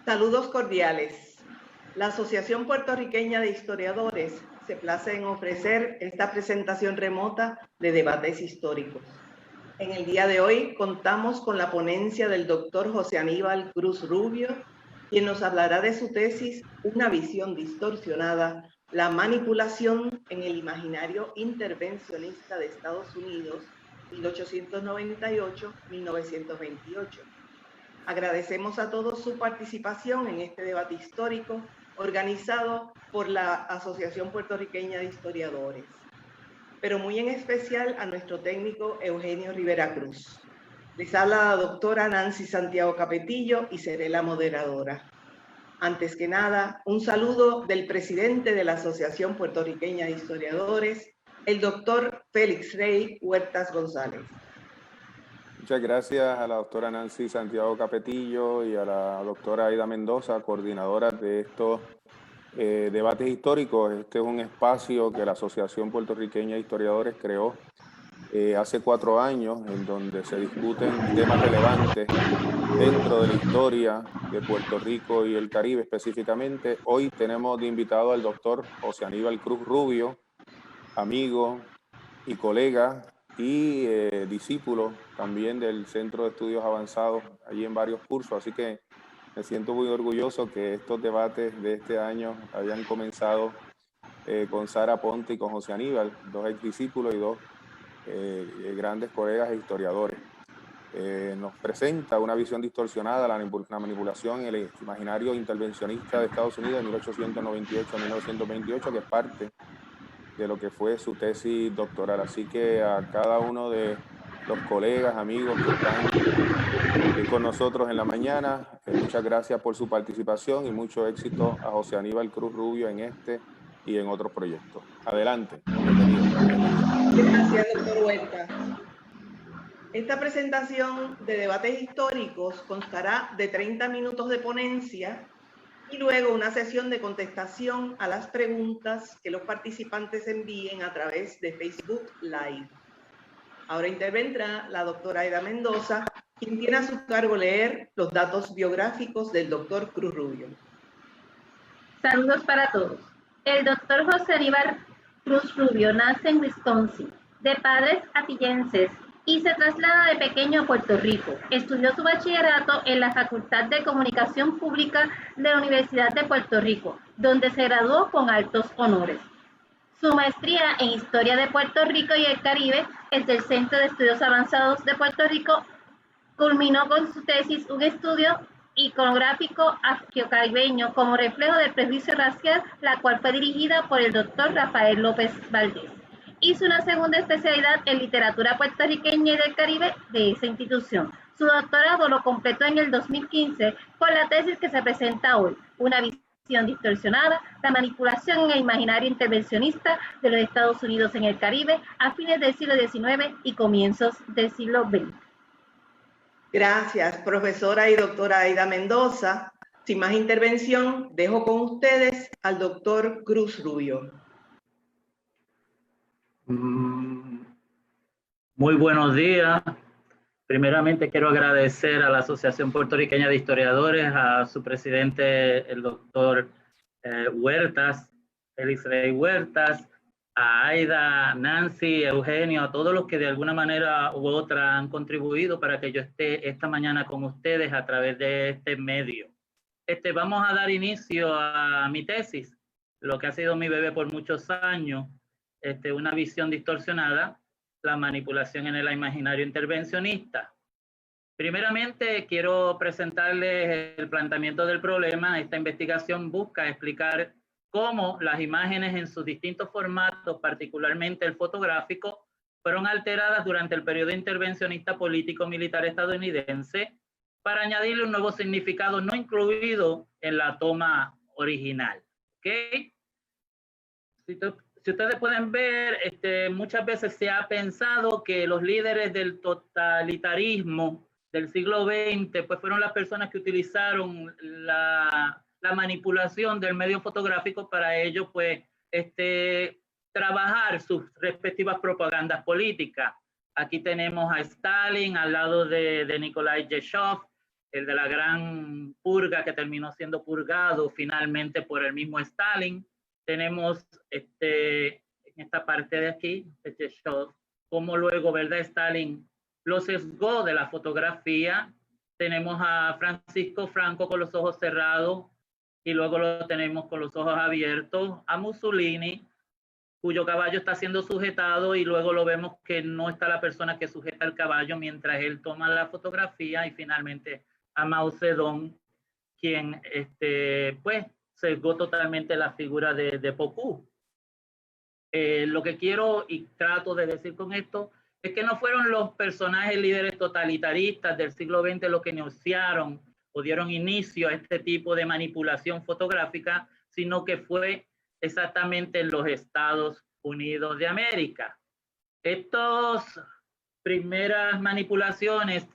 Saludos cordiales. La Asociación Puertorriqueña de Historiadores se place en ofrecer esta presentación remota de debates históricos. En el día de hoy contamos con la ponencia del doctor José Aníbal Cruz Rubio, quien nos hablará de su tesis Una visión distorsionada, la manipulación en el imaginario intervencionista de Estados Unidos, 1898-1928. Agradecemos a todos su participación en este debate histórico organizado por la Asociación Puertorriqueña de Historiadores, pero muy en especial a nuestro técnico Eugenio Rivera Cruz. Les habla la doctora Nancy Santiago Capetillo y seré la moderadora. Antes que nada, un saludo del presidente de la Asociación Puertorriqueña de Historiadores, el doctor Félix Rey Huertas González. Muchas gracias a la doctora Nancy Santiago Capetillo y a la doctora Aida Mendoza, coordinadora de estos debates históricos. Este es un espacio que la Asociación Puertorriqueña de Historiadores creó hace 4 años, en donde se discuten temas relevantes dentro de la historia de Puerto Rico y el Caribe específicamente. Hoy tenemos de invitado al doctor José Aníbal Cruz Rubio, amigo y colega y discípulo también del Centro de Estudios Avanzados, allí en varios cursos, así que me siento muy orgulloso que estos debates de este año hayan comenzado con Sara Ponte y con José Aníbal, 2 ex discípulos y 2 grandes colegas e historiadores. Nos presenta una visión distorsionada, la manipulación en el imaginario intervencionista de Estados Unidos de 1898 a 1928, que es parte de lo que fue su tesis doctoral. Así que a cada uno de los colegas, amigos que están con nosotros en la mañana, muchas gracias por su participación y mucho éxito a José Aníbal Cruz Rubio en este y en otros proyectos. Adelante. Bienvenido. Gracias, doctor Huerta. Esta presentación de debates históricos constará de 30 minutos de ponencia y luego una sesión de contestación a las preguntas que los participantes envíen a través de Facebook Live. Ahora intervendrá la doctora Aida Mendoza, quien tiene a su cargo leer los datos biográficos del doctor Cruz Rubio. Saludos para todos. El doctor José Aníbal Cruz Rubio nace en Wisconsin, de padres atillenses, y se traslada de pequeño a Puerto Rico. Estudió su bachillerato en la Facultad de Comunicación Pública de la Universidad de Puerto Rico, donde se graduó con altos honores. Su maestría en Historia de Puerto Rico y el Caribe desde el Centro de Estudios Avanzados de Puerto Rico culminó con su tesis un estudio iconográfico afrocaribeño como reflejo del prejuicio racial, la cual fue dirigida por el doctor Rafael López Valdés. Hizo una segunda especialidad en literatura puertorriqueña y del Caribe de esa institución. Su doctorado lo completó en el 2015 con la tesis que se presenta hoy, Una visión distorsionada, la manipulación en el imaginario intervencionista de los Estados Unidos en el Caribe a fines del siglo XIX y comienzos del siglo XX. Gracias, profesora y doctora Aida Mendoza. Sin más intervención, dejo con ustedes al doctor Cruz Rubio. Muy buenos días. Primeramente quiero agradecer a la Asociación Puertorriqueña de Historiadores, a su presidente, el doctor Huertas, Félix Rey Huertas, a Aida, Nancy, Eugenio, a todos los que de alguna manera u otra han contribuido para que yo esté esta mañana con ustedes a través de este medio. Vamos a dar inicio a mi tesis, lo que ha sido mi bebé por muchos años, una visión distorsionada, la manipulación en el imaginario intervencionista. Primeramente, quiero presentarles el planteamiento del problema. Esta investigación busca explicar cómo las imágenes en sus distintos formatos, particularmente el fotográfico, fueron alteradas durante el periodo intervencionista político-militar estadounidense para añadirle un nuevo significado no incluido en la toma original. ¿Okay? Si ustedes pueden ver, muchas veces se ha pensado que los líderes del totalitarismo del siglo XX pues fueron las personas que utilizaron la manipulación del medio fotográfico para ello, pues, trabajar sus respectivas propagandas políticas. Aquí tenemos a Stalin al lado de Nikolai Yeshov, el de la gran purga que terminó siendo purgado finalmente por el mismo Stalin. Tenemos en esta parte de aquí, cómo luego, ¿verdad? Stalin lo sesgó de la fotografía. Tenemos a Francisco Franco con los ojos cerrados y luego lo tenemos con los ojos abiertos, a Mussolini, cuyo caballo está siendo sujetado y luego lo vemos que no está la persona que sujeta el caballo mientras él toma la fotografía, y finalmente a Mao Zedong, quien pues sesgó totalmente la figura de Pocú. Lo que quiero y trato de decir con esto es que no fueron los personajes líderes totalitaristas del siglo XX los que iniciaron o dieron inicio a este tipo de manipulación fotográfica, sino que fue exactamente en los Estados Unidos de América. Estas primeras manipulaciones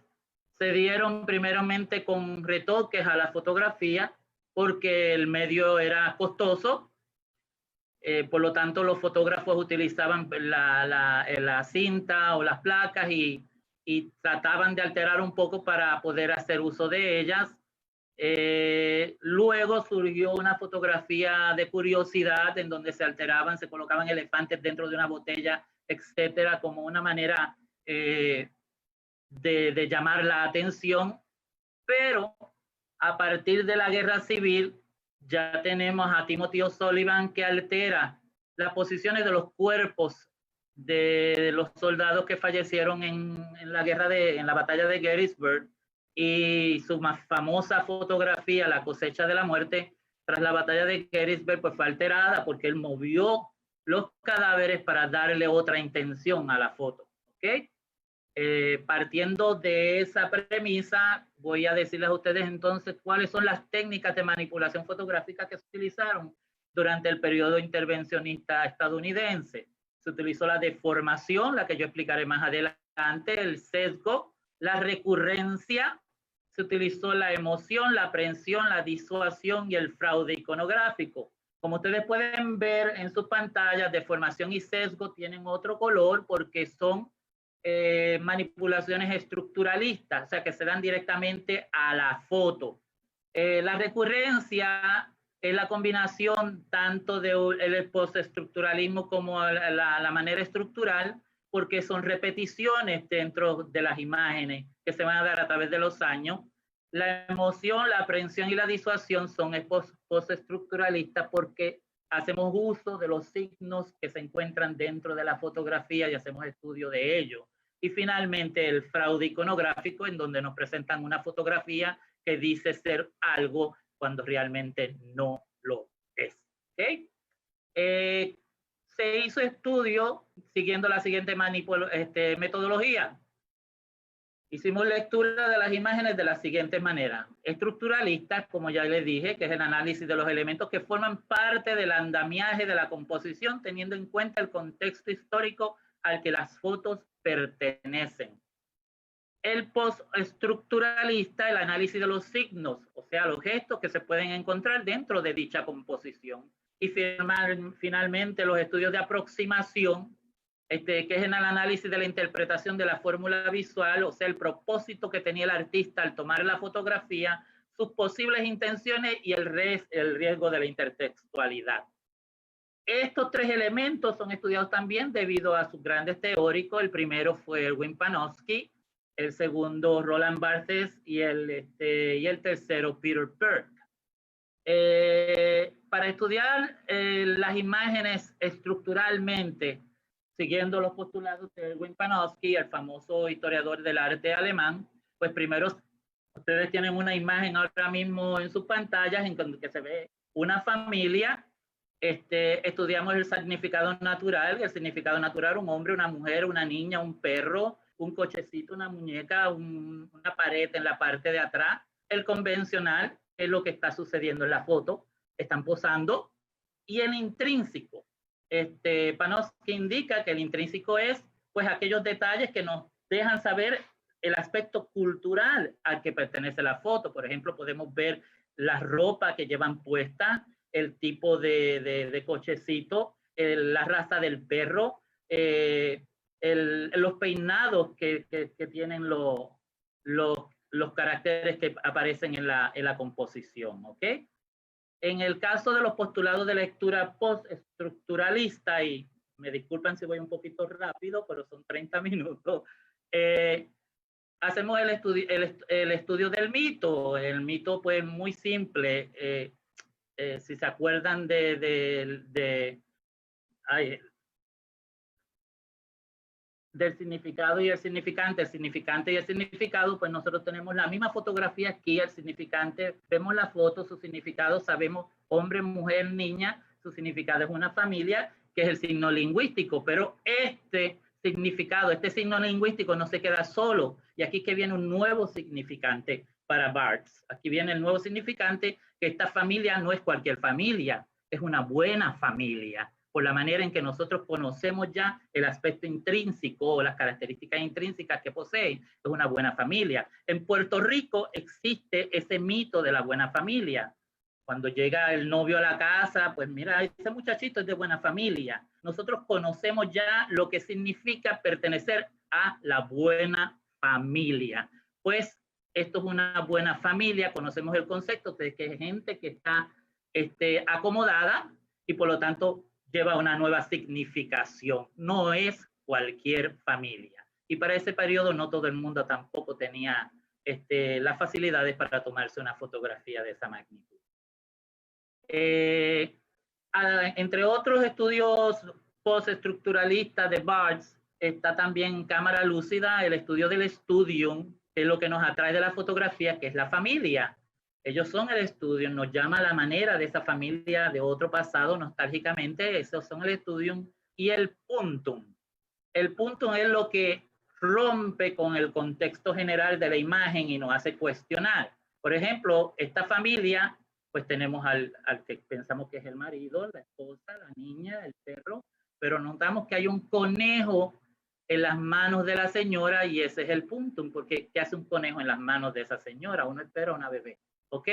se dieron primeramente con retoques a la fotografía porque el medio era costoso. Por lo tanto, los fotógrafos utilizaban la cinta o las placas y trataban de alterar un poco para poder hacer uso de ellas. Luego surgió una fotografía de curiosidad en donde se alteraban, se colocaban elefantes dentro de una botella, etcétera, como una manera de llamar la atención. Pero a partir de la guerra civil ya tenemos a Timothy O'Sullivan, que altera las posiciones de los cuerpos de los soldados que fallecieron en la batalla de Gettysburg, y su más famosa fotografía, La cosecha de la muerte, tras la batalla de Gettysburg, pues fue alterada porque él movió los cadáveres para darle otra intención a la foto. ¿Okay? Partiendo de esa premisa, voy a decirles a ustedes entonces cuáles son las técnicas de manipulación fotográfica que se utilizaron durante el periodo intervencionista estadounidense. Se utilizó la deformación, la que yo explicaré más adelante, el sesgo, la recurrencia, se utilizó la emoción, la aprehensión, la disuasión y el fraude iconográfico. Como ustedes pueden ver en sus pantallas, deformación y sesgo tienen otro color porque son manipulaciones estructuralistas, o sea, que se dan directamente a la foto. La recurrencia es la combinación tanto del postestructuralismo como la manera estructural, porque son repeticiones dentro de las imágenes que se van a dar a través de los años. La emoción, la aprehensión y la disuasión son postestructuralistas porque hacemos uso de los signos que se encuentran dentro de la fotografía y hacemos estudio de ello. Y finalmente el fraude iconográfico, en donde nos presentan una fotografía que dice ser algo cuando realmente no lo es. ¿Okay? Se hizo estudio siguiendo la siguiente metodología. Hicimos lectura de las imágenes de la siguiente manera. Estructuralistas, como ya les dije, que es el análisis de los elementos que forman parte del andamiaje de la composición, teniendo en cuenta el contexto histórico al que las fotos pertenecen. El postestructuralista, el análisis de los signos, o sea, los gestos que se pueden encontrar dentro de dicha composición. Y finalmente los estudios de aproximación, que es en el análisis de la interpretación de la fórmula visual, o sea, el propósito que tenía el artista al tomar la fotografía, sus posibles intenciones y el riesgo de la intertextualidad. Estos tres elementos son estudiados también debido a sus grandes teóricos. El primero fue Erwin Panofsky, el segundo Roland Barthes y el tercero Peter Burke. Para estudiar las imágenes estructuralmente, siguiendo los postulados de Erwin Panofsky, el famoso historiador del arte alemán, pues primero ustedes tienen una imagen ahora mismo en sus pantallas en que se ve una familia. Estudiamos el significado natural, un hombre, una mujer, una niña, un perro, un cochecito, una muñeca, una pared en la parte de atrás. El convencional es lo que está sucediendo en la foto, están posando. Y el intrínseco, Panofsky indica que el intrínseco es pues aquellos detalles que nos dejan saber el aspecto cultural al que pertenece la foto. Por ejemplo, podemos ver la ropa que llevan puesta, el tipo de cochecito, la raza del perro, los peinados que tienen los los caracteres que aparecen en la composición, ¿ok? En el caso de los postulados de lectura postestructuralista, y me disculpan si voy un poquito rápido, pero son 30 minutos, hacemos el estudio del mito. El mito, pues, muy simple. Si se acuerdan del significado y el significante y el significado, pues nosotros tenemos la misma fotografía aquí, el significante, vemos la foto, su significado, sabemos hombre, mujer, niña, su significado es una familia, que es el signo lingüístico, pero este significado, este signo lingüístico no se queda solo, y aquí que viene un nuevo significante para Barthes. Aquí viene el nuevo significante, que esta familia no es cualquier familia, es una buena familia, por la manera en que nosotros conocemos ya el aspecto intrínseco o las características intrínsecas que posee, es una buena familia. En Puerto Rico existe ese mito de la buena familia. Cuando llega el novio a la casa, pues mira, ese muchachito es de buena familia. Nosotros conocemos ya lo que significa pertenecer a la buena familia. Pues esto es una buena familia, conocemos el concepto de que es gente que está acomodada y por lo tanto lleva una nueva significación. No es cualquier familia. Y para ese periodo no todo el mundo tampoco tenía las facilidades para tomarse una fotografía de esa magnitud. Entre otros estudios postestructuralistas de Barthes, está también cámara lúcida, el estudio del studium, que es lo que nos atrae de la fotografía, que es la familia. Ellos son el estudium, nos llama la manera de esa familia de otro pasado nostálgicamente, esos son el studium, y el puntum. El puntum es lo que rompe con el contexto general de la imagen y nos hace cuestionar. Por ejemplo, esta familia, pues tenemos al que pensamos que es el marido, la esposa, la niña, el perro, pero notamos que hay un conejo en las manos de la señora y ese es el puntum, porque ¿qué hace un conejo en las manos de esa señora? Uno espera una bebé, ¿ok?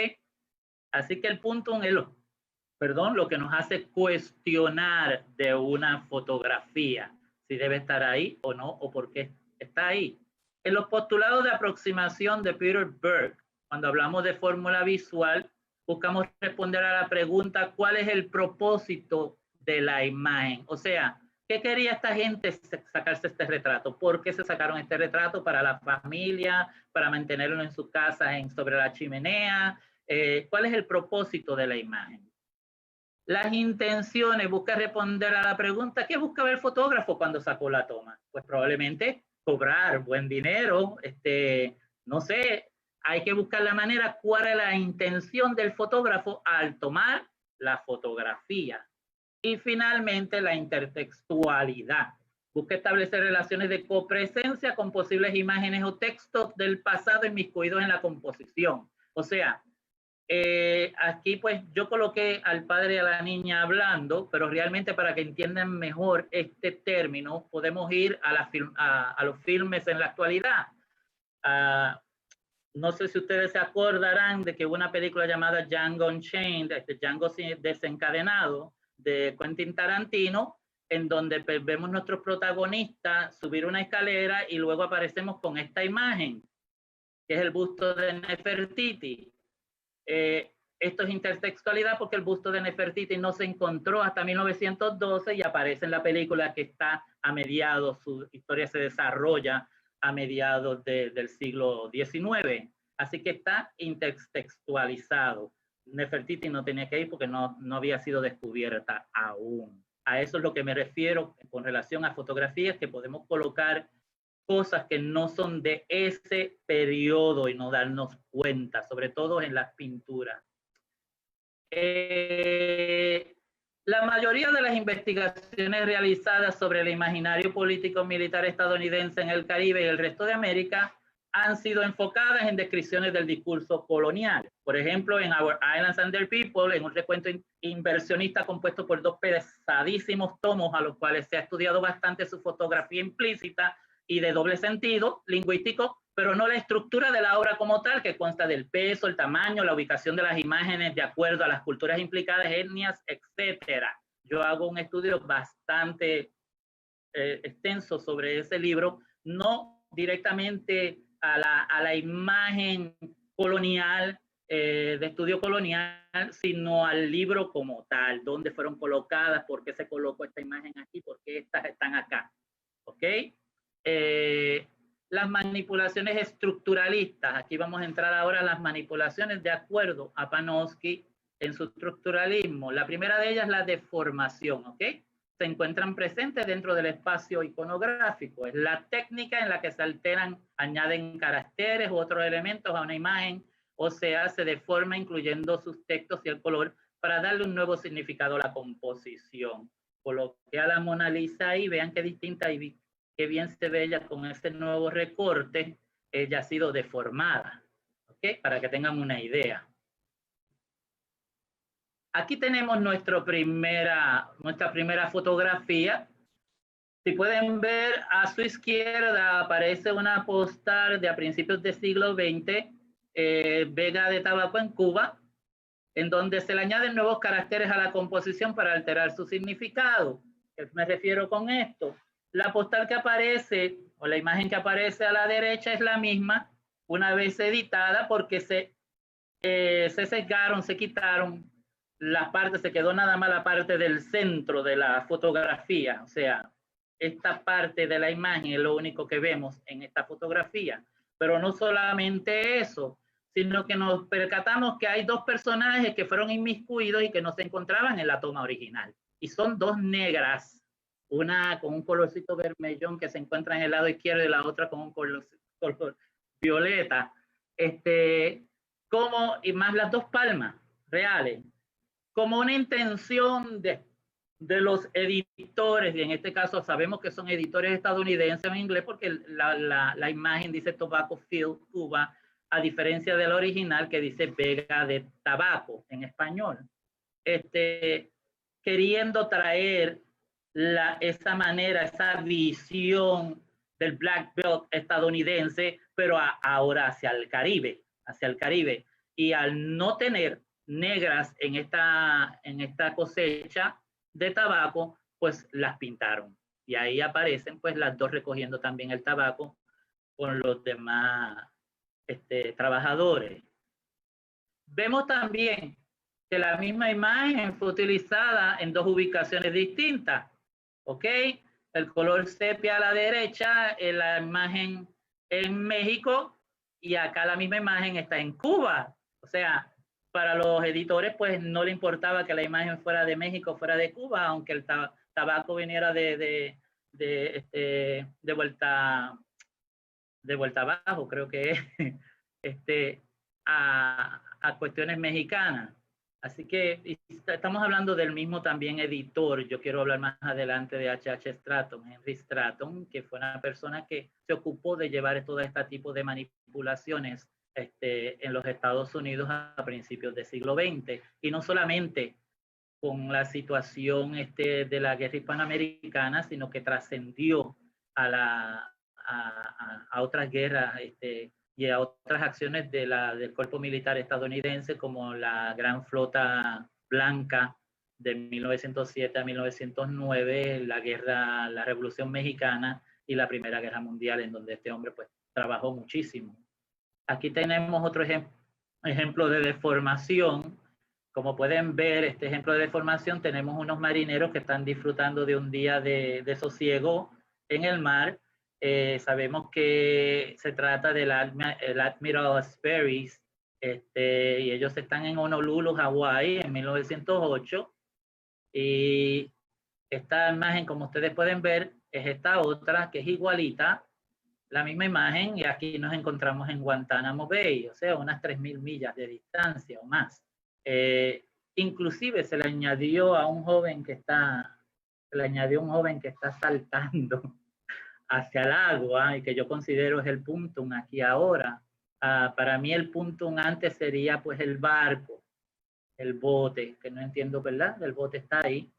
Así que el puntum es lo que nos hace cuestionar de una fotografía, si debe estar ahí o no, o por qué está ahí. En los postulados de aproximación de Peter Berg, cuando hablamos de fórmula visual, buscamos responder a la pregunta, ¿cuál es el propósito de la imagen? O sea, ¿qué quería esta gente sacarse este retrato? ¿Por qué se sacaron este retrato? ¿Para la familia? ¿Para mantenerlo en su casa sobre la chimenea? ¿Cuál es el propósito de la imagen? Las intenciones, busca responder a la pregunta, ¿qué buscaba el fotógrafo cuando sacó la toma? Pues probablemente cobrar buen dinero, no sé, hay que buscar la manera, cuál es la intención del fotógrafo al tomar la fotografía. Y finalmente la intertextualidad. Busca establecer relaciones de copresencia con posibles imágenes o textos del pasado inmiscuidos en la composición. O sea, aquí pues yo coloqué al padre y a la niña hablando, pero realmente para que entiendan mejor este término, podemos ir a los filmes en la actualidad. No sé si ustedes se acordarán de que hubo una película llamada Django Unchained, Django desencadenado, de Quentin Tarantino, en donde vemos nuestros protagonistas subir una escalera y luego aparecemos con esta imagen, que es el busto de Nefertiti. Esto es intertextualidad porque el busto de Nefertiti no se encontró hasta 1912 y aparece en la película que está a mediados, su historia se desarrolla a mediados del siglo XIX. Así que está intertextualizado. Nefertiti no tenía que ir porque no había sido descubierta aún. A eso es lo que me refiero con relación a fotografías, que podemos colocar cosas que no son de ese periodo y no darnos cuenta, sobre todo en las pinturas. La mayoría de las investigaciones realizadas sobre el imaginario político militar estadounidense en el Caribe y el resto de América han sido enfocadas en descripciones del discurso colonial. Por ejemplo, en Our Islands and Their People, en un recuento inversionista compuesto por 2 pesadísimos tomos a los cuales se ha estudiado bastante su fotografía implícita y de doble sentido lingüístico, pero no la estructura de la obra como tal, que consta del peso, el tamaño, la ubicación de las imágenes de acuerdo a las culturas implicadas, etnias, etc. Yo hago un estudio bastante extenso sobre ese libro, no directamente a la imagen colonial, de estudio colonial, sino al libro como tal, dónde fueron colocadas, por qué se colocó esta imagen aquí, por qué estas están acá. ¿Ok? Las manipulaciones estructuralistas, aquí vamos a entrar ahora a las manipulaciones de acuerdo a Panofsky en su estructuralismo. La primera de ellas es la deformación, ¿ok? Se encuentran presentes dentro del espacio iconográfico. Es la técnica en la que se alteran, añaden caracteres u otros elementos a una imagen, o sea, se deforma incluyendo sus textos y el color para darle un nuevo significado a la composición. Coloqué a la Mona Lisa ahí, vean qué distinta y qué bien se ve ella con este nuevo recorte. Ella ha sido deformada, ¿ok? Para que tengan una idea. Aquí tenemos nuestra primera fotografía. Si pueden ver, a su izquierda aparece una postal de a principios del siglo XX, Vega de Tabaco en Cuba, en donde se le añaden nuevos caracteres a la composición para alterar su significado. ¿Qué me refiero con esto? La postal que aparece, o la imagen que aparece a la derecha es la misma, una vez editada, porque se sesgaron, se quitaron las partes, se quedó nada más la parte del centro de la fotografía, o sea, esta parte de la imagen es lo único que vemos en esta fotografía. Pero no solamente eso, sino que nos percatamos que hay dos personajes que fueron inmiscuidos y que no se encontraban en la toma original. Y son dos negras, una con un colorcito vermellón que se encuentra en el lado izquierdo y la otra con un color violeta. Y más las dos palmas reales, como una intención de los editores, y en este caso sabemos que son editores estadounidenses en inglés porque la imagen dice Tobacco Field Cuba, a diferencia de la original que dice Vega de Tabaco en español. Queriendo traer esa manera, esa visión del Black Belt estadounidense, pero ahora hacia el Caribe. Y al no tener negras en esta cosecha de tabaco, pues las pintaron. Y ahí aparecen pues las dos recogiendo también el tabaco con los demás trabajadores. Vemos también que la misma imagen fue utilizada en dos ubicaciones distintas. ¿Ok? El color sepia a la derecha, la imagen en México, y acá la misma imagen está en Cuba. O sea, para los editores pues no le importaba que la imagen fuera de México, fuera de Cuba, aunque el tabaco viniera de vuelta abajo, creo que es, a cuestiones mexicanas. Así que estamos hablando del mismo también editor. Yo quiero hablar más adelante de H.H. Stratton, Henry Stratton, que fue una persona que se ocupó de llevar todo este tipo de manipulaciones en los Estados Unidos a principios del siglo XX. Y no solamente con la situación de la guerra hispanoamericana, sino que trascendió a otras guerras y a otras acciones del cuerpo militar estadounidense, como la Gran Flota Blanca de 1907 a 1909, la Revolución Mexicana y la Primera Guerra Mundial, en donde este hombre pues trabajó muchísimo. Aquí tenemos otro ejemplo de deformación. Como pueden ver, este ejemplo de deformación, tenemos unos marineros que están disfrutando de un día de sosiego en el mar. Sabemos que se trata del Admiral Sperry's, y ellos están en Honolulu, Hawái, en 1908. Y esta imagen, como ustedes pueden ver, es esta otra que es igualita, la misma imagen, y aquí nos encontramos en Guantánamo Bay, o sea, unas 3.000 millas de distancia o más. Inclusive se le añadió a un joven que está saltando hacia el agua, y que yo considero es el puntum aquí ahora. Para mí el puntum antes sería pues el barco, el bote, que no entiendo, ¿verdad? El bote está ahí.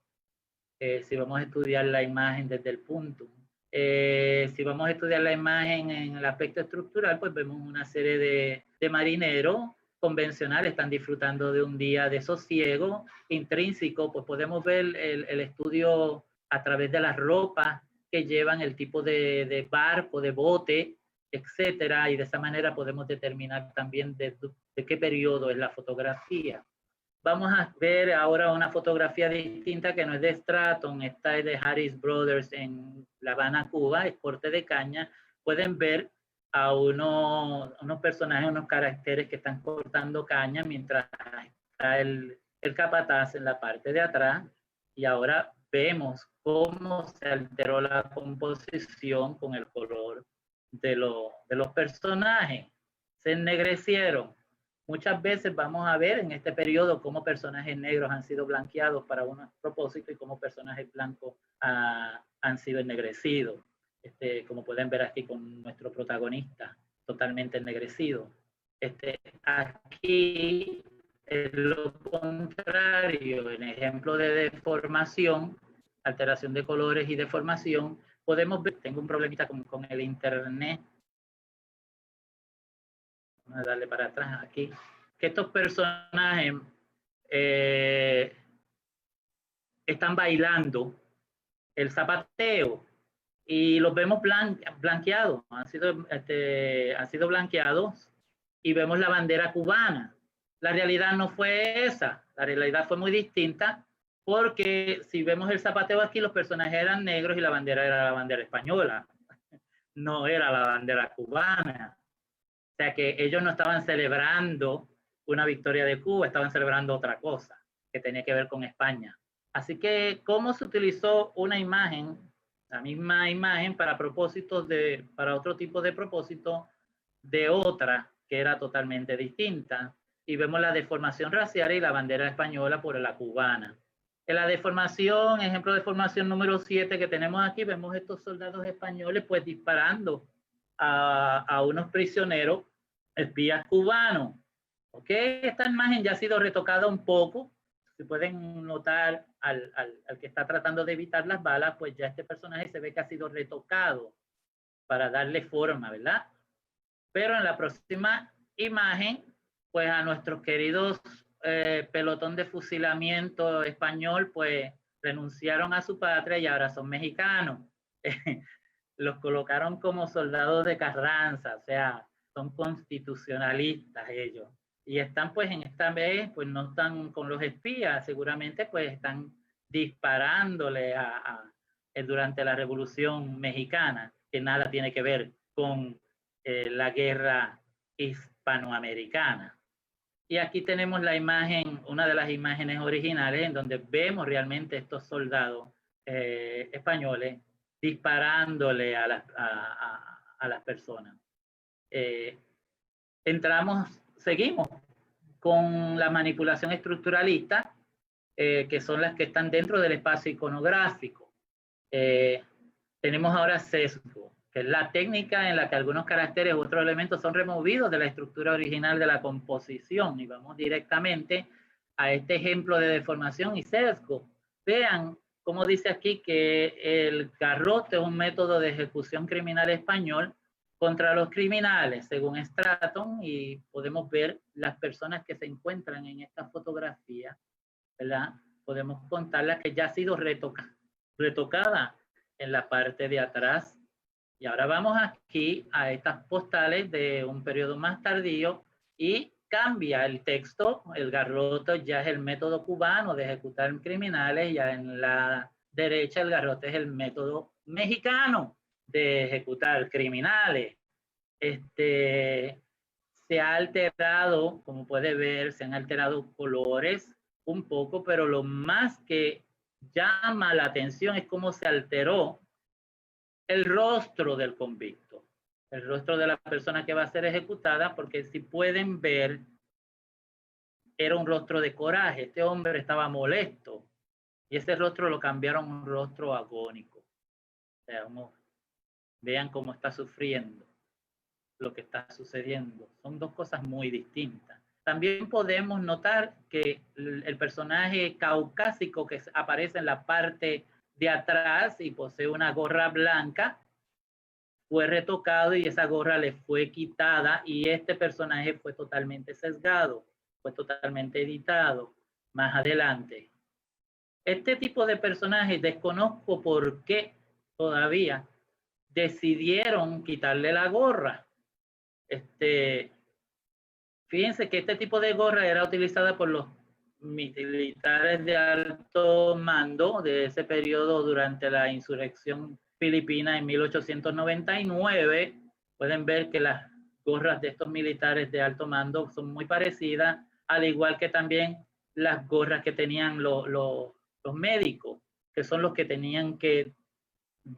Si vamos a estudiar la imagen desde el puntum. Si vamos a estudiar la imagen en el aspecto estructural, pues vemos una serie de marineros convencionales, están disfrutando de un día de sosiego intrínseco, pues podemos ver el estudio a través de las ropas que llevan, el tipo de barco, de bote, etcétera, y de esa manera podemos determinar también de qué periodo es la fotografía. Vamos a ver ahora una fotografía distinta que no es de Stratton, esta es de Harris Brothers en La Habana, Cuba, es corte de caña. Pueden ver a unos personajes, unos caracteres que están cortando caña mientras está el capataz en la parte de atrás, y ahora vemos cómo se alteró la composición con el color de los personajes. Se ennegrecieron. Muchas veces vamos a ver en este periodo cómo personajes negros han sido blanqueados para unos propósitos y cómo personajes blancos han sido ennegrecidos. Como pueden ver aquí con nuestro protagonista totalmente ennegrecido. Aquí es lo contrario, en ejemplo de deformación, alteración de colores y deformación, podemos ver, tengo un problemita con el internet. Vamos a darle para atrás aquí, que estos personajes están bailando el zapateo y los vemos blanqueados, han sido blanqueados, y vemos la bandera cubana. La realidad no fue esa, la realidad fue muy distinta, porque si vemos el zapateo aquí, los personajes eran negros y la bandera era la bandera española, no era la bandera cubana. O sea que ellos no estaban celebrando una victoria de Cuba, estaban celebrando otra cosa que tenía que ver con España. Así que, ¿cómo se utilizó una imagen, la misma imagen, para otro tipo de propósito de otra que era totalmente distinta? Y vemos la deformación racial y la bandera española por la cubana. En la deformación, ejemplo de deformación número 7 que tenemos aquí, vemos estos soldados españoles pues disparando a unos prisioneros espías cubanos. ¿Ok? Esta imagen ya ha sido retocada un poco. Si pueden notar al que está tratando de evitar las balas, pues ya este personaje se ve que ha sido retocado para darle forma, ¿verdad? Pero en la próxima imagen, pues a nuestros queridos pelotón de fusilamiento español, pues renunciaron a su patria y ahora son mexicanos. Los colocaron como soldados de Carranza, o sea, son constitucionalistas ellos. Y están pues en esta vez, pues no están con los espías, seguramente pues están disparándole durante la Revolución Mexicana, que nada tiene que ver con la guerra hispanoamericana. Y aquí tenemos la imagen, una de las imágenes originales en donde vemos realmente estos soldados españoles disparándole a las personas. Seguimos con la manipulación estructuralista, que son las que están dentro del espacio iconográfico. Tenemos ahora sesgo, que es la técnica en la que algunos caracteres u otros elementos son removidos de la estructura original de la composición, y vamos directamente a este ejemplo de deformación y sesgo. Vean cómo dice aquí que el garrote es un método de ejecución criminal español contra los criminales, según Stratton, y podemos ver las personas que se encuentran en esta fotografía, ¿verdad? Podemos contarlas que ya ha sido retocada en la parte de atrás. Y ahora vamos aquí a estas postales de un periodo más tardío y cambia el texto. El garrote ya es el método cubano de ejecutar criminales, ya en la derecha el garrote es el método mexicano de ejecutar criminales. Se ha alterado, como puede ver, se han alterado colores un poco, pero lo más que llama la atención es cómo se alteró el rostro del convicto, el rostro de la persona que va a ser ejecutada, porque si pueden ver, era un rostro de coraje. Este hombre estaba molesto y ese rostro lo cambiaron a un rostro agónico. O sea, vean cómo está sufriendo lo que está sucediendo. Son dos cosas muy distintas. También podemos notar que el personaje caucásico que aparece en la parte de atrás y posee una gorra blanca fue retocado y esa gorra le fue quitada, y este personaje fue totalmente sesgado, fue totalmente editado más adelante. Este tipo de personajes desconozco por qué todavía decidieron quitarle la gorra. Fíjense que este tipo de gorra era utilizada por los militares de alto mando de ese periodo durante la insurrección filipina en 1899. Pueden ver que las gorras de estos militares de alto mando son muy parecidas, al igual que también las gorras que tenían los médicos, que son los que tenían que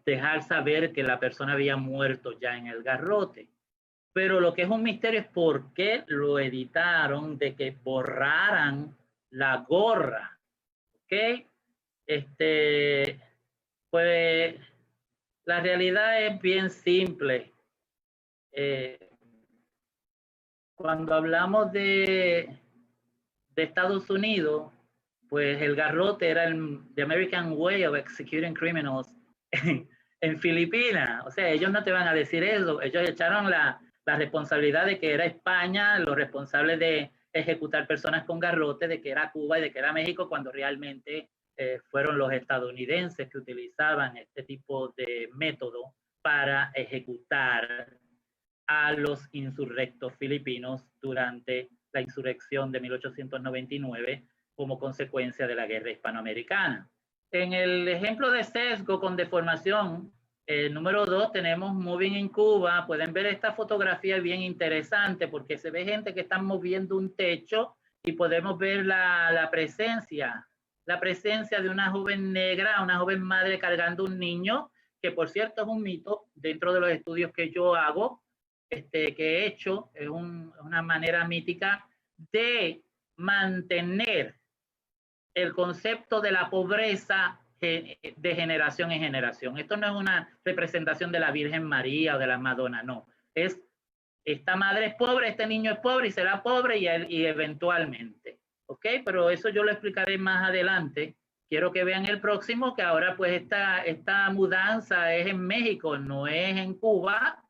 dejar saber que la persona había muerto ya en el garrote. Pero lo que es un misterio es por qué lo editaron de que borraran la gorra. ¿Ok? Pues la realidad es bien simple. Cuando hablamos de Estados Unidos, pues el garrote era the American way of executing criminals en Filipinas. O sea, ellos no te van a decir eso. Ellos echaron la responsabilidad de que era España los responsables de ejecutar personas con garrote, de que era Cuba y de que era México, cuando realmente fueron los estadounidenses que utilizaban este tipo de método para ejecutar a los insurrectos filipinos durante la insurrección de 1899 como consecuencia de la guerra hispanoamericana. En el ejemplo de sesgo con deformación, número 2, tenemos Moving in Cuba. Pueden ver esta fotografía bien interesante porque se ve gente que está moviendo un techo y podemos ver la presencia de una joven negra, una joven madre cargando un niño, que por cierto es un mito dentro de los estudios que yo hago, que he hecho. Es una manera mítica de mantener el concepto de la pobreza de generación en generación. Esto no es una representación de la Virgen María o de la Madonna, no. Es esta madre es pobre, este niño es pobre y será pobre y eventualmente. ¿Ok? Pero eso yo lo explicaré más adelante. Quiero que vean el próximo, que ahora pues esta mudanza es en México, no es en Cuba.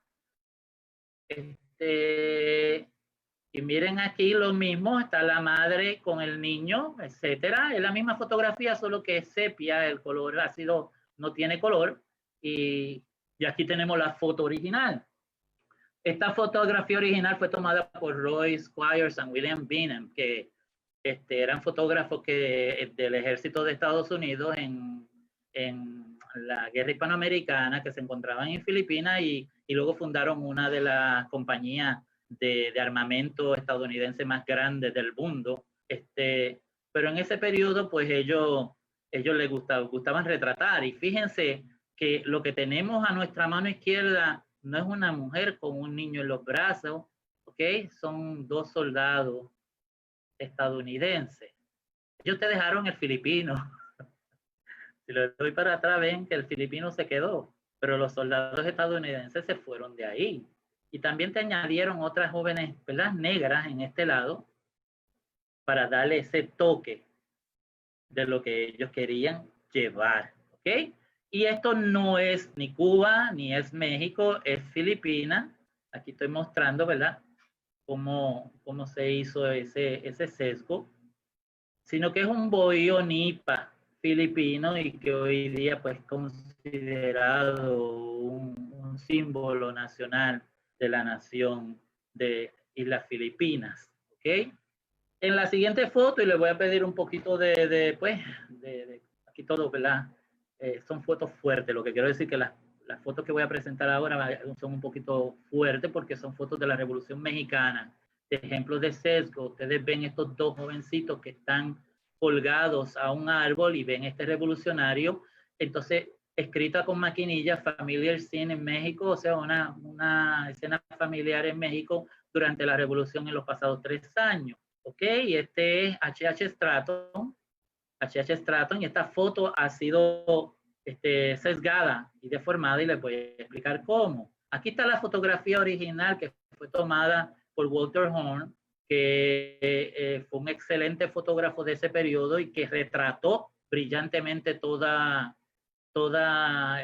Y miren aquí lo mismo, está la madre con el niño, etcétera. Es la misma fotografía, solo que es sepia, el color ácido no tiene color. Y aquí tenemos la foto original. Esta fotografía original fue tomada por Roy Squires y William Bingham, que eran fotógrafos del ejército de Estados Unidos en la guerra hispanoamericana, que se encontraban en Filipinas y luego fundaron una de las compañías de armamento estadounidense más grandes del mundo. Pero en ese periodo, pues ellos les gustaban retratar. Y fíjense que lo que tenemos a nuestra mano izquierda no es una mujer con un niño en los brazos, ¿ok? Son dos soldados estadounidenses. Ellos te dejaron el filipino. Si lo doy para atrás, ven que el filipino se quedó, pero los soldados estadounidenses se fueron de ahí. Y también te añadieron otras jóvenes, ¿verdad?, negras en este lado, para darle ese toque de lo que ellos querían llevar, ¿ok? Y esto no es ni Cuba, ni es México, es Filipinas. Aquí estoy mostrando, ¿verdad?, cómo se hizo ese sesgo, sino que es un bohío nipa filipino y que hoy día pues considerado un símbolo nacional de la nación de Islas Filipinas, ¿ok? En la siguiente foto, y le voy a pedir un poquito de aquí todo, ¿verdad? Son fotos fuertes, lo que quiero decir que las fotos que voy a presentar ahora son un poquito fuertes porque son fotos de la Revolución Mexicana, de ejemplos de sesgo. Ustedes ven estos dos jovencitos que están colgados a un árbol y ven este revolucionario, entonces escrita con maquinilla, Familiar Scene en México, o sea, una escena familiar en México durante la revolución en los pasados 3 años. ¿Ok? Y este es H.H. Stratton, y esta foto ha sido sesgada y deformada y les voy a explicar cómo. Aquí está la fotografía original que fue tomada por Walter Horn, que fue un excelente fotógrafo de ese periodo y que retrató brillantemente toda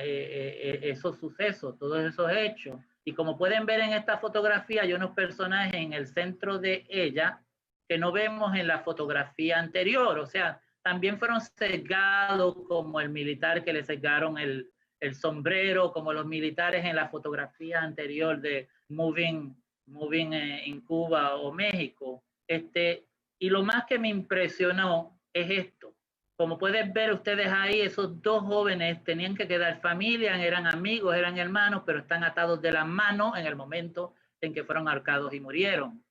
esos sucesos, todos esos hechos. Y como pueden ver en esta fotografía, hay unos personajes en el centro de ella que no vemos en la fotografía anterior. O sea, también fueron sesgados, como el militar que le sesgaron el sombrero, como los militares en la fotografía anterior de Moving moving en Cuba o México. Y lo más que me impresionó es esto. Como pueden ver ustedes ahí, esos dos jóvenes tenían que quedar familia, eran amigos, eran hermanos, pero están atados de las manos en el momento en que fueron ahorcados y murieron.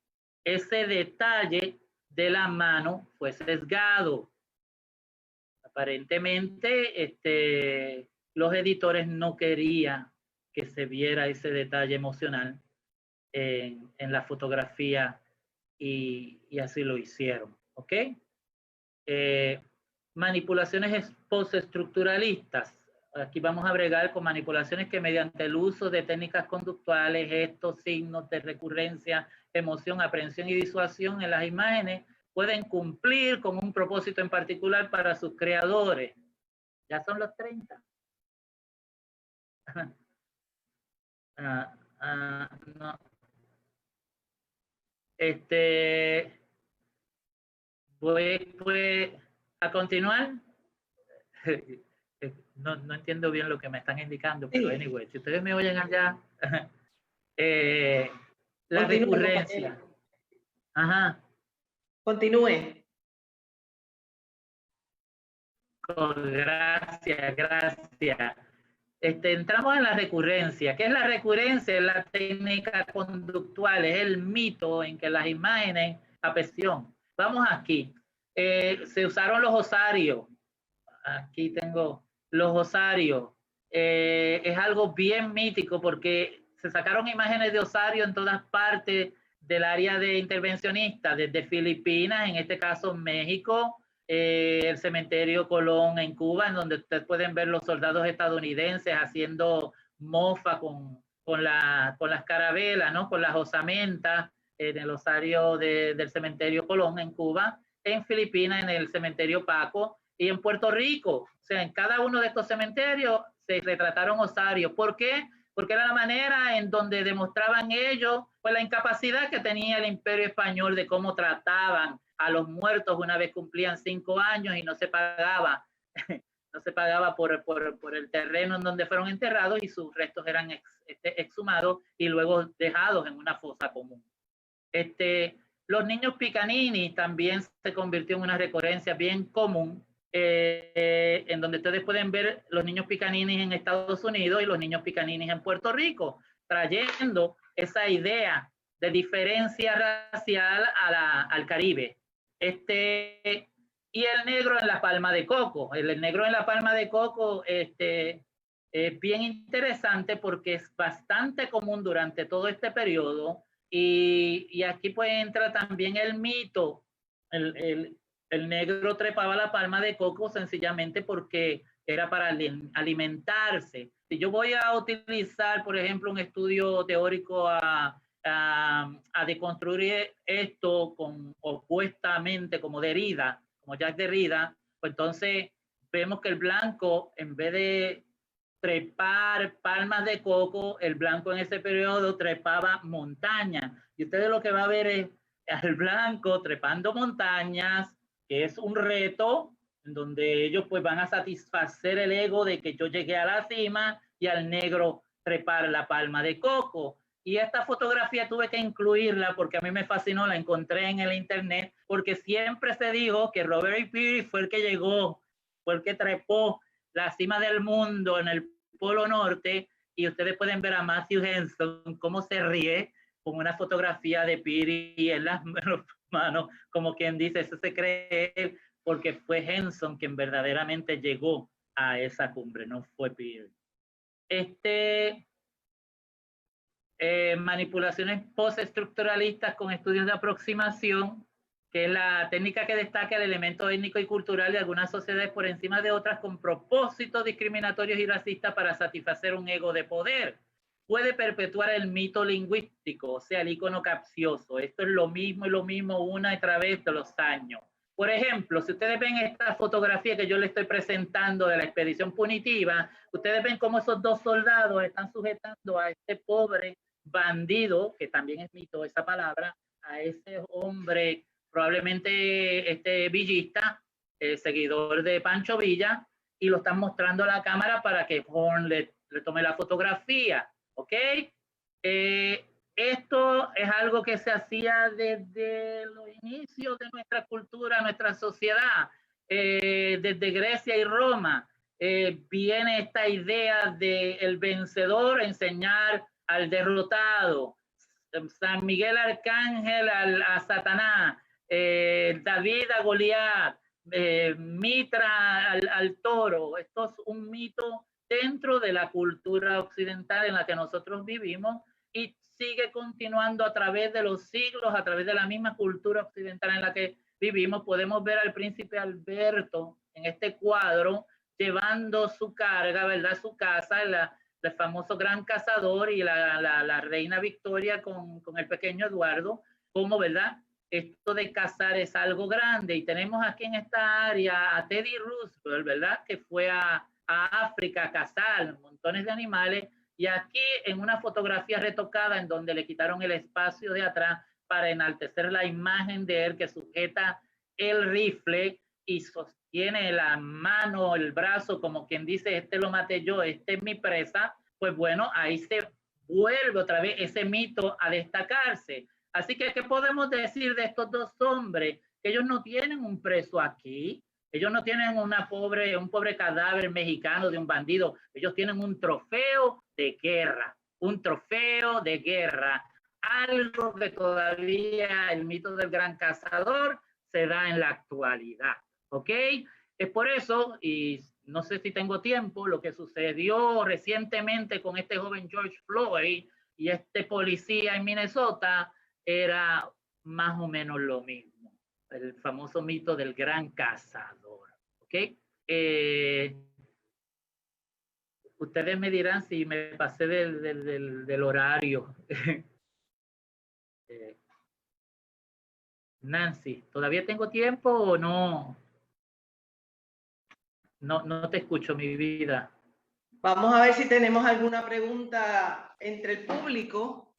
Ese detalle de la mano fue sesgado. Aparentemente, los editores no querían que se viera ese detalle emocional en la fotografía y así lo hicieron, ¿ok? Manipulaciones postestructuralistas. Aquí vamos a bregar con manipulaciones que mediante el uso de técnicas conductuales, gestos, signos de recurrencia, emoción, aprehensión y disuasión en las imágenes pueden cumplir con un propósito en particular para sus creadores. Ya son los 30. No. Voy a continuar. No entiendo bien lo que me están indicando, pero anyway, si ustedes me oyen allá, la recurrencia. Ajá. Continúe. Gracias. Entramos en la recurrencia. ¿Qué es la recurrencia? Es la técnica conductual, es el mito en que las imágenes aparición. Vamos aquí. Se usaron los osarios. Aquí tengo los osarios. Es algo bien mítico porque se sacaron imágenes de osario en todas partes del área de intervencionista, desde Filipinas, en este caso México, el cementerio Colón en Cuba, en donde ustedes pueden ver los soldados estadounidenses haciendo mofa con las carabelas, ¿no? Con las osamentas en el osario del cementerio Colón en Cuba, en Filipinas en el cementerio Paco y en Puerto Rico. O sea, en cada uno de estos cementerios se retrataron osarios. ¿Por qué? Porque era la manera en donde demostraban ellos pues, la incapacidad que tenía el Imperio Español de cómo trataban a los muertos una vez cumplían 5 años y no se pagaba, no se pagaba por el terreno en donde fueron enterrados y sus restos eran exhumados y luego dejados en una fosa común. Los niños Picanini también se convirtió en una recurrencia bien común, en donde ustedes pueden ver los niños Picanini en Estados Unidos y los niños Picanini en Puerto Rico, trayendo esa idea de diferencia racial al Caribe. Y el negro en la palma de coco. El negro en la palma de coco es bien interesante porque es bastante común durante todo este periodo. Y aquí pues entra también el mito. El negro trepaba la palma de coco sencillamente porque era para alimentarse. Si yo voy a utilizar, por ejemplo, un estudio teórico a deconstruir esto opuestamente como Derrida, como Jacques Derrida, pues entonces vemos que el blanco, en vez de trepar palmas de coco, el blanco en ese periodo trepaba montañas. Y ustedes lo que va a ver es al blanco trepando montañas, que es un reto en donde ellos pues van a satisfacer el ego de que yo llegué a la cima, y al negro trepar la palma de coco. Y esta fotografía tuve que incluirla porque a mí me fascinó, la encontré en el internet, porque siempre se dijo que Robert E. Peary fue el que llegó, fue el que trepó la cima del mundo en el Polo Norte, y ustedes pueden ver a Matthew Henson cómo se ríe con una fotografía de Peary en las manos, como quien dice, eso se cree él, porque fue Henson quien verdaderamente llegó a esa cumbre, no fue Peary. Manipulaciones postestructuralistas con estudios de aproximación, que es la técnica que destaca el elemento étnico y cultural de algunas sociedades por encima de otras con propósitos discriminatorios y racistas para satisfacer un ego de poder. Puede perpetuar el mito lingüístico, o sea, el icono capcioso. Esto es lo mismo y lo mismo una y otra vez de los años. Por ejemplo, si ustedes ven esta fotografía que yo les estoy presentando de la expedición punitiva, ustedes ven cómo esos dos soldados están sujetando a este pobre bandido, que también es mito esa palabra, a ese hombre probablemente villista, seguidor de Pancho Villa, y lo están mostrando a la cámara para que Horn le tome la fotografía, ¿ok? Esto es algo que se hacía desde los inicios de nuestra cultura, nuestra sociedad, desde Grecia y Roma. Viene esta idea de el vencedor enseñar al derrotado, San Miguel Arcángel a Satanás, David a Goliat, Mitra al toro. Esto es un mito dentro de la cultura occidental en la que nosotros vivimos y sigue continuando a través de los siglos, a través de la misma cultura occidental en la que vivimos. Podemos ver al príncipe Alberto en este cuadro llevando su carga, ¿verdad? Su casa, el famoso gran cazador, y la reina Victoria con el pequeño Eduardo, como, ¿verdad? Esto de cazar es algo grande. Y tenemos aquí en esta área a Teddy Roosevelt, ¿verdad? Que fue a África a cazar montones de animales. Y aquí en una fotografía retocada en donde le quitaron el espacio de atrás para enaltecer la imagen de él, que sujeta el rifle y sostiene la mano, el brazo, como quien dice, este lo maté yo, este es mi presa. Pues bueno, ahí se vuelve otra vez ese mito a destacarse. Así que, ¿qué podemos decir de estos dos hombres? Que ellos no tienen un preso aquí, ellos no tienen un pobre cadáver mexicano de un bandido, ellos tienen un trofeo de guerra, algo que todavía el mito del gran cazador se da en la actualidad, ¿ok? Es por eso, y no sé si tengo tiempo, lo que sucedió recientemente con este joven George Floyd y este policía en Minnesota era más o menos lo mismo, el famoso mito del gran cazador, ¿ok? Ustedes me dirán si me pasé del horario. Nancy, ¿todavía tengo tiempo o no? No te escucho, mi vida. Vamos a ver si tenemos alguna pregunta entre el público.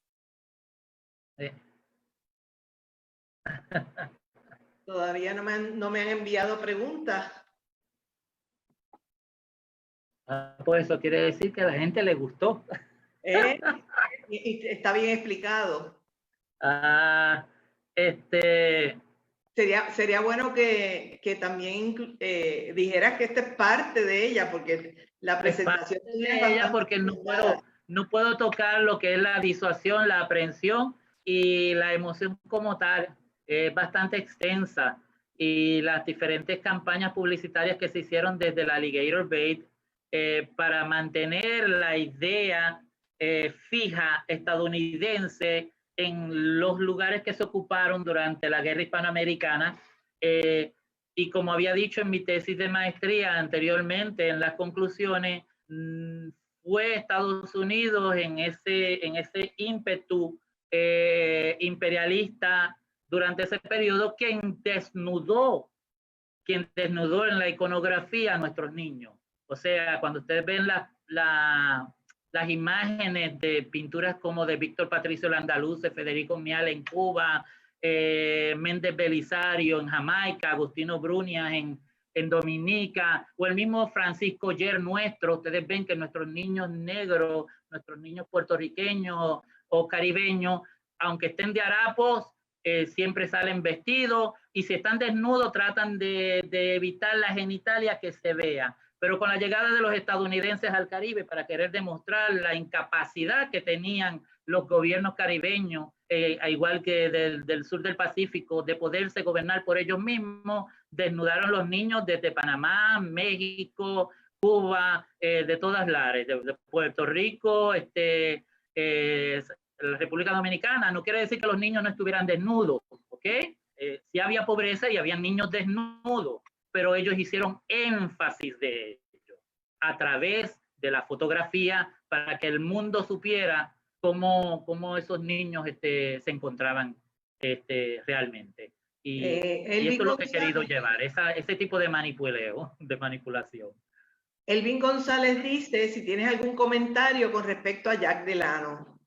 Todavía no me han enviado preguntas. Pues eso quiere decir que a la gente le gustó. Y está bien explicado. Sería bueno que también dijeras que esta es parte de ella, porque la presentación de ella, porque no puedo tocar lo que es la disuasión, la aprehensión y la emoción como tal. Es bastante extensa, y las diferentes campañas publicitarias que se hicieron desde el alligator bait para mantener la idea fija estadounidense en los lugares que se ocuparon durante la guerra hispanoamericana. Y como había dicho en mi tesis de maestría anteriormente, en las conclusiones, fue Estados Unidos en ese ímpetu imperialista durante ese periodo quien desnudó en la iconografía a nuestros niños. O sea, cuando ustedes ven las imágenes de pinturas como de Víctor Patricio Landaluce, Federico Mial en Cuba, Méndez Belisario en Jamaica, Agustino Brunias en Dominica, o el mismo Francisco Yer nuestro, ustedes ven que nuestros niños negros, nuestros niños puertorriqueños o caribeños, aunque estén de harapos, siempre salen vestidos, y si están desnudos tratan de evitar la genitalia que se vea. Pero con la llegada de los estadounidenses al Caribe, para querer demostrar la incapacidad que tenían los gobiernos caribeños, al igual que del sur del Pacífico, de poderse gobernar por ellos mismos, desnudaron los niños desde Panamá, México, Cuba, de todas las áreas, de Puerto Rico, la República Dominicana. No quiere decir que los niños no estuvieran desnudos, ¿ok? Sí había pobreza y había niños desnudos, pero ellos hicieron énfasis de ello a través de la fotografía para que el mundo supiera cómo esos niños se encontraban realmente. Y esto es lo que he querido llevar, ese tipo de manipulación. Elvin González dice si tienes algún comentario con respecto a Jack Delano.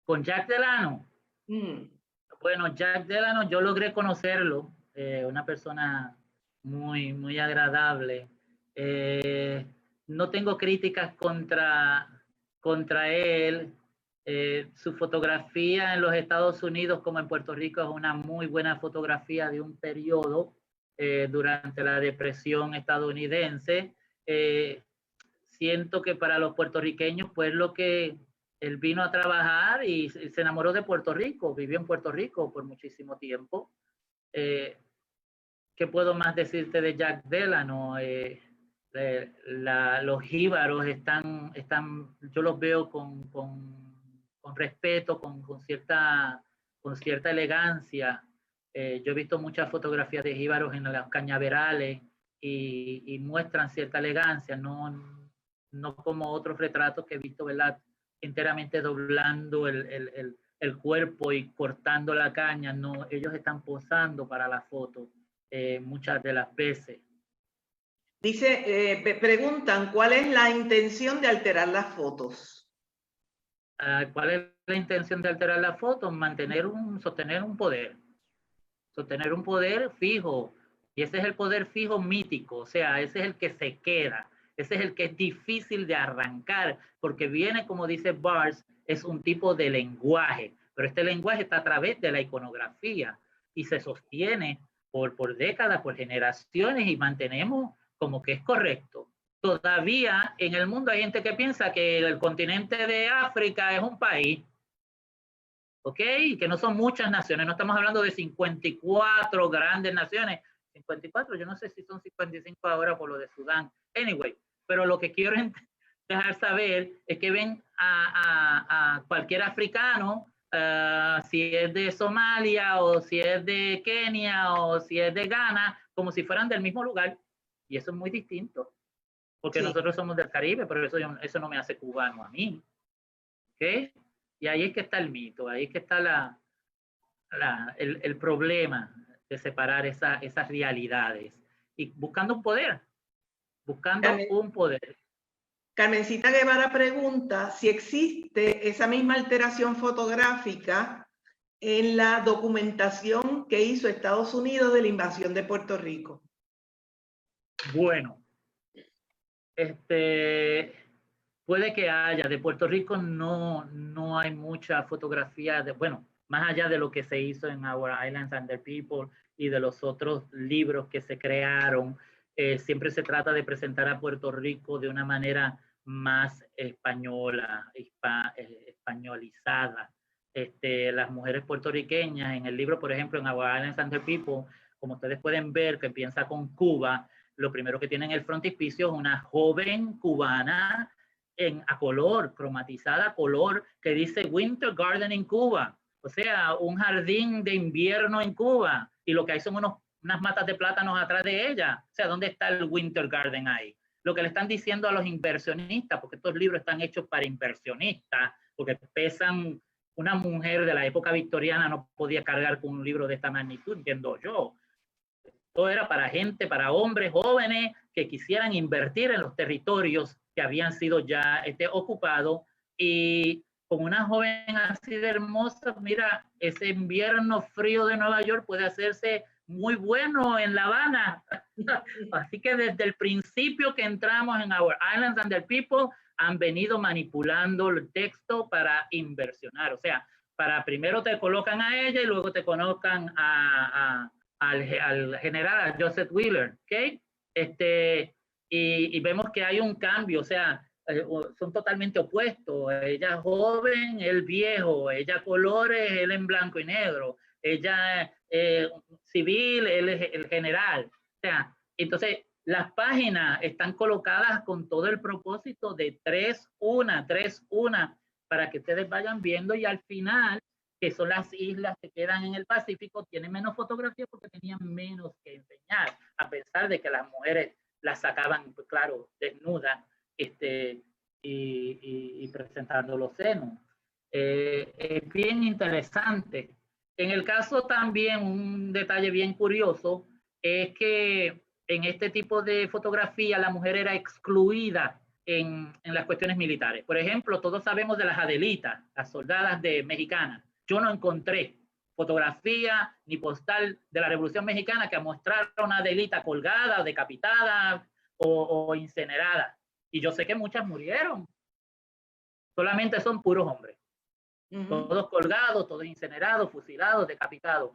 ¿Con Jack Delano? Bueno, Jack Delano, yo logré conocerlo, una persona muy, muy agradable. No tengo críticas contra él. Su fotografía en los Estados Unidos como en Puerto Rico es una muy buena fotografía de un periodo durante la depresión estadounidense. Siento que para los puertorriqueños, pues lo que él vino a trabajar y se enamoró de Puerto Rico, vivió en Puerto Rico por muchísimo tiempo. ¿Qué puedo más decirte de Jack Delano? Los jíbaros están, yo los veo con respeto, con cierta elegancia. Yo he visto muchas fotografías de jíbaros en los cañaverales y muestran cierta elegancia, no como otros retratos que he visto, ¿verdad? Enteramente doblando el cuerpo y cortando la caña. No, ellos están posando para la foto muchas de las veces. Dice, preguntan, ¿cuál es la intención de alterar las fotos? ¿Cuál es la intención de alterar las fotos? Sostener un poder. Sostener un poder fijo. Y ese es el poder fijo mítico. O sea, ese es el que se queda. Ese es el que es difícil de arrancar, porque viene, como dice Bars, es un tipo de lenguaje. Pero este lenguaje está a través de la iconografía y se sostiene por décadas, por generaciones, y mantenemos como que es correcto. Todavía en el mundo hay gente que piensa que el continente de África es un país, ¿ok? Y que no son muchas naciones, no estamos hablando de 54 grandes naciones. 54, yo no sé si son 55 ahora por lo de Sudán. Anyway, pero lo que quiero dejar saber es que ven a cualquier africano, si es de Somalia o si es de Kenia o si es de Ghana, como si fueran del mismo lugar. Y eso es muy distinto, porque sí, nosotros somos del Caribe, pero eso no me hace cubano a mí. ¿Ok? Y ahí es que está el mito, ahí es que está el problema de separar esas realidades. Y buscando un poder, un poder. Carmencita Guevara pregunta si existe esa misma alteración fotográfica en la documentación que hizo Estados Unidos de la invasión de Puerto Rico. Bueno, puede que haya. De Puerto Rico no hay mucha fotografía, bueno, más allá de lo que se hizo en Our Islands and the People y de los otros libros que se crearon. Siempre se trata de presentar a Puerto Rico de una manera más española, españolizada. Las mujeres puertorriqueñas en el libro, por ejemplo, en Our Islands and the People, como ustedes pueden ver, que empieza con Cuba, lo primero que tiene en el frontispicio es una joven cubana a color, cromatizada a color, que dice Winter Garden en Cuba, o sea, un jardín de invierno en Cuba, y lo que hay son unas matas de plátanos atrás de ella. O sea, ¿dónde está el Winter Garden ahí? Lo que le están diciendo a los inversionistas, porque estos libros están hechos para inversionistas, porque pesan, una mujer de la época victoriana no podía cargar con un libro de esta magnitud, entiendo yo. Todo era para gente, para hombres jóvenes que quisieran invertir en los territorios que habían sido ya ocupados, y con una joven así de hermosa, mira, ese invierno frío de Nueva York puede hacerse muy bueno en La Habana. Así que desde el principio que entramos en Our Islands and the People, han venido manipulando el texto para inversionar. O sea, primero te colocan a ella y luego te colocan al general, a Joseph Wheeler, ¿ok? Y vemos que hay un cambio, o sea, son totalmente opuestos. Ella joven, él viejo, ella colores, él en blanco y negro, ella civil, él es el general. O sea, entonces las páginas están colocadas con todo el propósito de 3-1, para que ustedes vayan viendo, y al final, que son las islas que quedan en el Pacífico, tienen menos fotografías porque tenían menos que enseñar, a pesar de que las mujeres las sacaban, pues, claro, desnudas y presentando los senos. Es bien interesante. En el caso también, un detalle bien curioso es que en este tipo de fotografía la mujer era excluida en las cuestiones militares. Por ejemplo, todos sabemos de las Adelitas, las soldadas mexicanas. Yo no encontré fotografía ni postal de la Revolución Mexicana que mostrara una Adelita colgada, decapitada o incinerada. Y yo sé que muchas murieron. Solamente son puros hombres. Todos colgados, todos incinerados, fusilados, decapitados.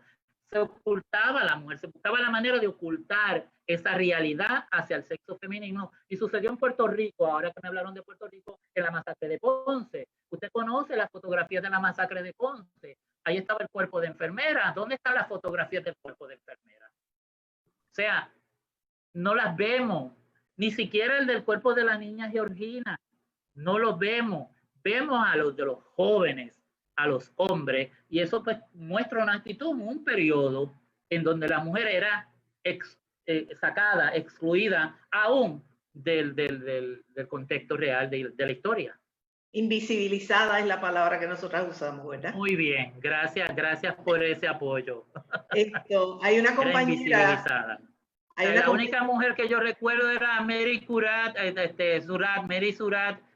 Se ocultaba la mujer, se buscaba la manera de ocultar esa realidad hacia el sexo femenino. Y sucedió en Puerto Rico, ahora que me hablaron de Puerto Rico, en la masacre de Ponce. Usted conoce las fotografías de la masacre de Ponce. Ahí estaba el cuerpo de enfermera. ¿Dónde están las fotografías del cuerpo de enfermera? O sea, no las vemos. Ni siquiera el del cuerpo de la niña Georgina. No los vemos. Vemos a los de los jóvenes, a los hombres, y eso pues muestra una actitud, un periodo en donde la mujer era sacada, excluida aún del contexto real de la historia. Invisibilizada es la palabra que nosotras usamos, ¿verdad? Muy bien, gracias por ese apoyo. Hay una compañera... La única mujer que yo recuerdo era Mary Surratt,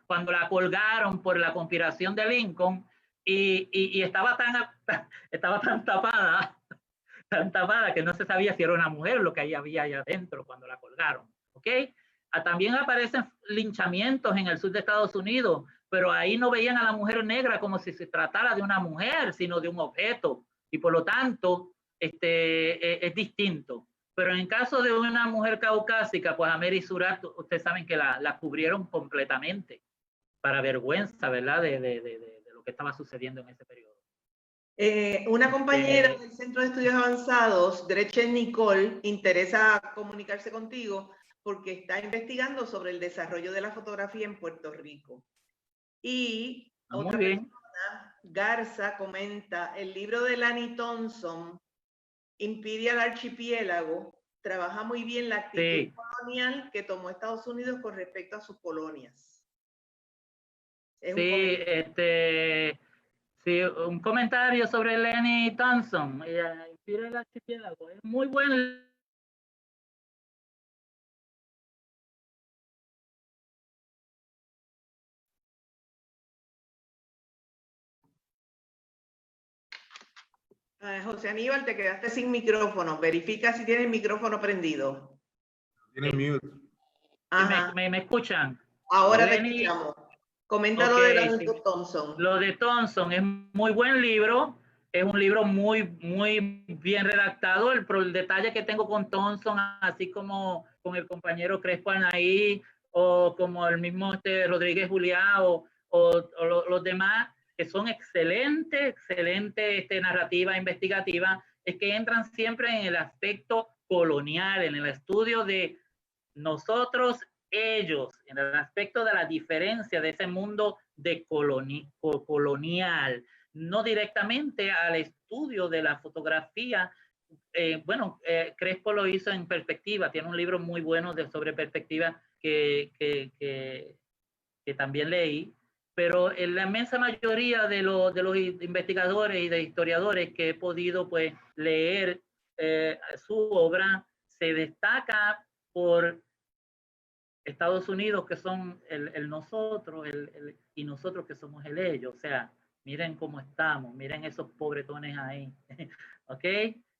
cuando la colgaron por la conspiración de Lincoln, y estaba tan tapada que no se sabía si era una mujer lo que ahí había allá adentro cuando la colgaron. ¿Ok? También aparecen linchamientos en el sur de Estados Unidos, pero ahí no veían a la mujer negra como si se tratara de una mujer, sino de un objeto, y por lo tanto es distinto. Pero en caso de una mujer caucásica, pues a Mary Surratt, ustedes saben que la cubrieron completamente, para vergüenza, ¿verdad?, de lo que estaba sucediendo en ese periodo. Una compañera del Centro de Estudios Avanzados, Gretchen Nicole, interesa comunicarse contigo porque está investigando sobre el desarrollo de la fotografía en Puerto Rico. Y otra persona, Garza, comenta, el libro de Lani Thompson, Imperial Archipiélago, trabaja muy bien la actitud colonial que tomó Estados Unidos con respecto a sus colonias. Un comentario sobre Lani Thompson, Imperial Archipiélago, es muy buen. José Aníbal, te quedaste sin micrófono. Verifica si tienes el micrófono prendido. Tiene mute. ¿Me escuchan? Ahora te escuchamos. Comenta lo de Lani Thompson. Lo de Thompson es muy buen libro. Es un libro muy bien redactado. El detalle que tengo con Thompson, así como con el compañero Crespo Anaí, o como el mismo Rodríguez Juliá, o los demás, que son excelente narrativa investigativa, es que entran siempre en el aspecto colonial, en el estudio de nosotros, ellos, en el aspecto de la diferencia de ese mundo de colonial, no directamente al estudio de la fotografía. Crespo lo hizo en perspectiva, tiene un libro muy bueno sobre perspectiva que también leí, pero en la inmensa mayoría de los investigadores y de historiadores que he podido pues leer su obra, se destaca por Estados Unidos, que son el nosotros, y nosotros que somos el ellos. O sea, miren cómo estamos, miren esos pobretones ahí. ¿Ok?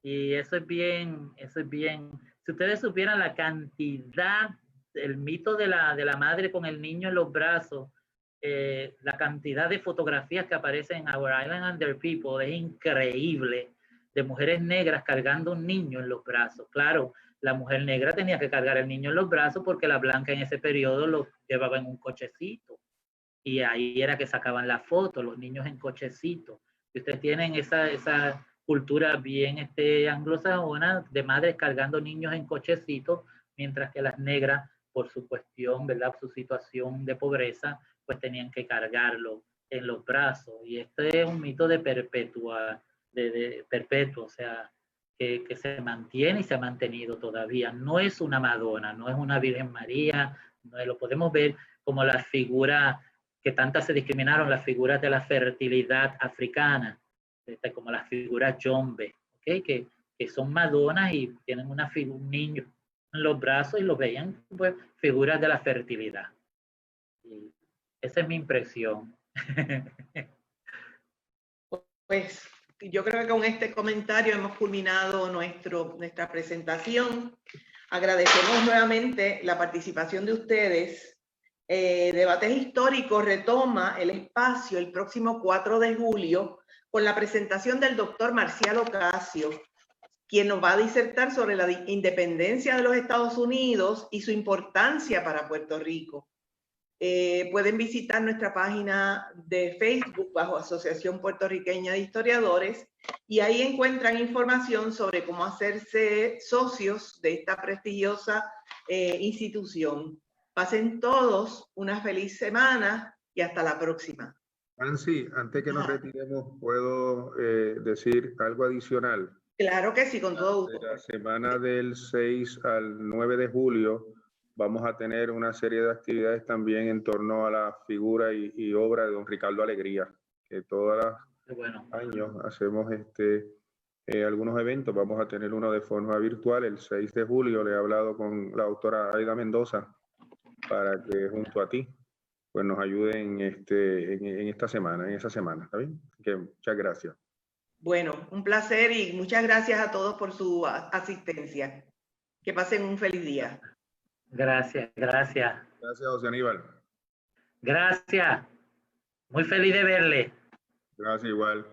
Y eso es bien. Si ustedes supieran la cantidad, el mito de la madre con el niño en los brazos, la cantidad de fotografías que aparecen en Our Island and Their People es increíble, de mujeres negras cargando un niño en los brazos. Claro, la mujer negra tenía que cargar el niño en los brazos porque la blanca en ese periodo lo llevaba en un cochecito. Y ahí era que sacaban la foto, los niños en cochecito. Y ustedes tienen esa cultura bien anglosajona de madres cargando niños en cochecito, mientras que las negras, por su cuestión, ¿verdad?, su situación de pobreza, pues tenían que cargarlo en los brazos. Y este es un mito de perpetuo, o sea, que se mantiene y se ha mantenido todavía. No es una Madonna, no es una Virgen María, no lo podemos ver como las figuras que tantas se discriminaron, las figuras de la fertilidad africana, como las figuras Jombe, ¿okay? que son Madonas y tienen un niño en los brazos y lo veían pues figuras de la fertilidad. Y esa es mi impresión. Pues yo creo que con este comentario hemos culminado nuestra presentación. Agradecemos nuevamente la participación de ustedes Debates Históricos retoma el espacio el próximo 4 de julio con la presentación del doctor Marcial Ocasio, quien nos va a disertar sobre la independencia de los Estados Unidos y su importancia para Puerto Rico. Pueden visitar nuestra página de Facebook bajo Asociación Puertorriqueña de Historiadores y ahí encuentran información sobre cómo hacerse socios de esta prestigiosa institución. Pasen todos una feliz semana y hasta la próxima. Nancy, antes que nos retiremos, ¿puedo decir algo adicional? Claro que sí, con todo gusto. De la semana del 6 al 9 de julio vamos a tener una serie de actividades también en torno a la figura y obra de don Ricardo Alegría, que todos los años hacemos algunos eventos. Vamos a tener uno de forma virtual el 6 de julio. Le he hablado con la doctora Aida Mendoza para que junto a ti pues nos ayude en esa semana, ¿está bien? Que muchas gracias. Bueno, un placer y muchas gracias a todos por su asistencia. Que pasen un feliz día. Gracias, gracias. Gracias, José Aníbal. Gracias. Muy feliz de verle. Gracias, igual.